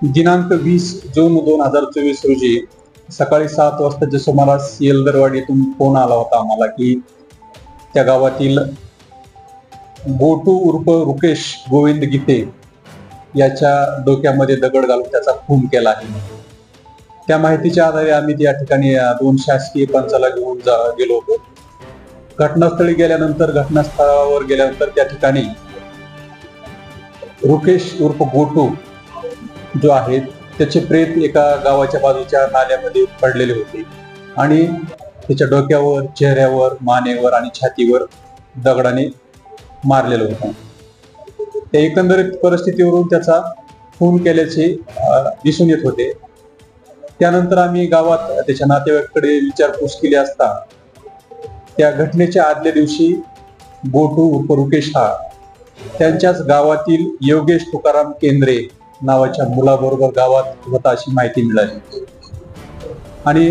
दिनांक 20 जून 2024 रोजी सकाळी 7 वाजताच्या सुमारास येलदरवाडीतून फोन आला होता आम्हाला की त्या गावातील गोटू उर्फ रुकेश गोविंद गीते याच्या डोक्यामध्ये दगड घालून त्याचा खून केला आहे. त्या माहितीच्या आधारे आम्ही त्या ठिकाणी 2 शासकीय पंचाला घेऊन गेलो होतो. घटनास्थळी गेल्यानंतर घटनास्थळावर गेल्यानंतर त्या ठिकाणी रुकेश उर्फ गोटू जो आहे त्याचे प्रेत एका गावाच्या बाजूच्या नाल्यामध्ये पडलेले होते आणि त्याच्या डोक्यावर, चेहऱ्यावर, मानेवर आणि छातीवर दगडाने मारलेलं होतं. त्या एकंदरीत परिस्थितीवरून त्याचा खून केल्याचे दिसून येत होते. त्यानंतर आम्ही गावात त्याच्या नातेवाईकांकडे विचारपूस केली असता त्या घटनेच्या आदल्या दिवशी गोटू उर्फ रुकेश हा त्यांच्याच गावातील योगेश तुकाराम केंद्रे नावाच्या मुलाबरोबर गावात होता अशी माहिती मिळाली. आणि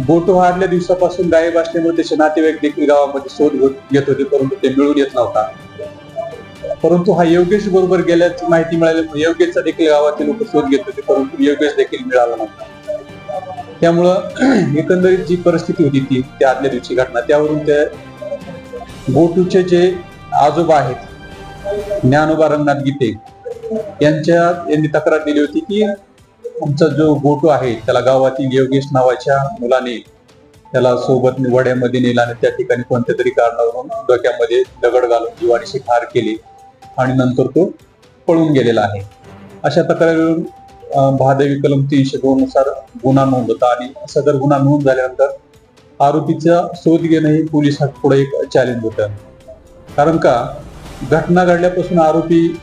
गोटू हा आदल्या दिवसापासून गायब असल्यामुळे त्याचे नातेवाईक देखील गावामध्ये शोध घेत होते, परंतु ते मिळून येत नव्हता. परंतु हा योगेश बरोबर गेल्याची माहिती मिळाली. योगेशचा देखील गावातील लोक शोध घेत होते, परंतु योगेश देखील मिळाला नव्हता. त्यामुळं एकंदरीत जी परिस्थिती होती ती त्या आदल्या दिवशी घटना, त्यावरून त्या गोटूचे जे आजोबा आहेत ज्ञानोबा रंगनाथ गीते यांनी तक्रार दिली होती की आमचा जो गोटू आहे त्याला गावातील योगेश नावाच्या मुलाने त्याला सोबत वड्यामध्ये नेला आणि त्या ठिकाणी कोणत्या तरी कारणावरून डोक्यामध्ये दगड घालून जीवानीशी ठार केली आणि नंतर तो पळून गेलेला आहे. अशा तक्रारीवरून भादवी कलम 302 नुसार गुन्हा नोंद होता आणि सदर गुन्हा नोंद झाल्यानंतर आरोपीचा शोध घेणं हे पोलिसात पुढे एक चॅलेंज होतं. कारण का घटना घडल्यापासून आरोपी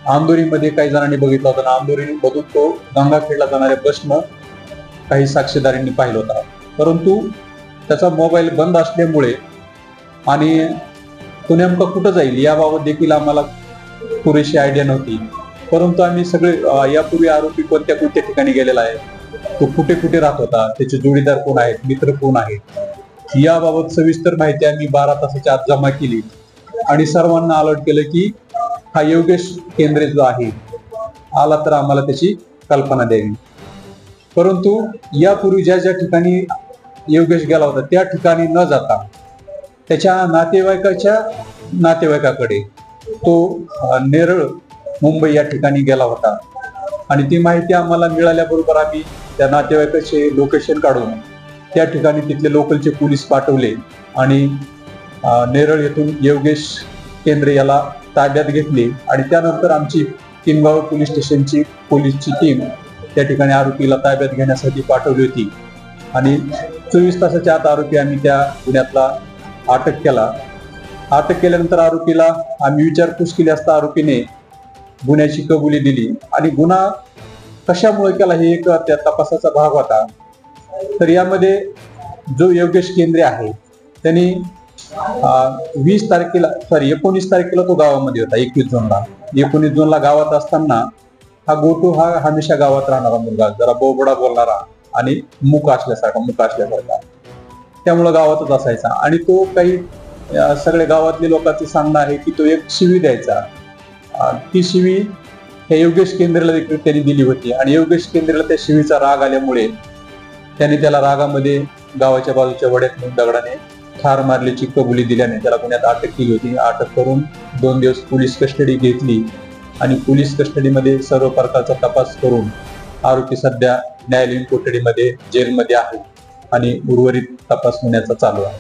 आंदोरीमध्ये काही जणांनी बघितला होता. आंदोरीमधून तो गंगाखेडला जाणाऱ्या बसनं काही साक्षीदारांनी पाहिलं होता, परंतु त्याचा मोबाईल बंद असल्यामुळे आणि तो नेमका कुठं जाईल याबाबत देखील आम्हाला पुरेशी आयडिया नव्हती. परंतु आम्ही सगळे यापूर्वी आरोपी कोणत्या कोणत्या ठिकाणी गेलेला आहे, तो कुठे कुठे राहत होता, त्याचे जोडीदार कोण आहेत, मित्र कोण आहेत याबाबत सविस्तर माहिती आम्ही 12 तासाच्या आत जमा केली आणि सर्वांना अलर्ट केलं की हा योगेश केंद्रे जो आहे आला तर आम्हाला त्याची कल्पना द्यावी. परंतु यापूर्वी ज्या ज्या ठिकाणी योगेश गेला होता त्या ठिकाणी न जाता त्याच्या नातेवाईकाकडे तो नेरळ मुंबई या ठिकाणी गेला होता आणि ती माहिती आम्हाला मिळाल्याबरोबर आम्ही त्या नातेवाईकाचे लोकेशन काढून त्या ठिकाणी तिथले लोकलचे पोलीस पाठवले आणि नेरळ येथून योगेश केंद्रे याला ताब्यात घेतली आणि त्यानंतर आमची किनगाव पोलीस स्टेशनची पोलीसची टीम त्या ठिकाणी आरोपीला ताब्यात घेण्यासाठी पाठवली होती आणि 24 तासाच्या आत आरोपी आम्ही त्या गुन्ह्यातला अटक केला. अटक केल्यानंतर आरोपीला आम्ही विचारपूस केली असता आरोपीने गुन्ह्याची कबुली दिली आणि गुन्हा कशामुळे केला हे एक त्या तपासाचा भाग होता. तर यामध्ये जो योगेश केंद्रे आहे त्यांनी 19 तारखेला तो गावामध्ये होता. 21 जूनला गावात असताना हा गोटू हा हमेशा गावात राहणारा मुलगा, जरा बोबडा बोलणारा आणि मुक असल्यासारखा त्यामुळे गावातच असायचा आणि तो काही सगळ्या गावातल्या लोकांचं सांगणं आहे की तो एक शिवी द्यायचा. ती शिवी हे योगेश केंद्रेला देखील त्यांनी दिली होती आणि योगेश केंद्रेला त्या शिवीचा राग आल्यामुळे त्यांनी त्याला रागामध्ये गावाच्या बाजूच्या वड्यात दगडाने ठार मारल्याची कबुली दिल्याने त्याला गुन्ह्यात अटक केली होती. अटक करून 2 दिवस पोलीस कस्टडी घेतली आणि पोलीस कस्टडीमध्ये सर्व प्रकारचा तपास करून आरोपी सध्या न्यायालयीन कोठडीमध्ये जेलमध्ये आहे आणि उर्वरित तपास होण्याचा चालू आहे.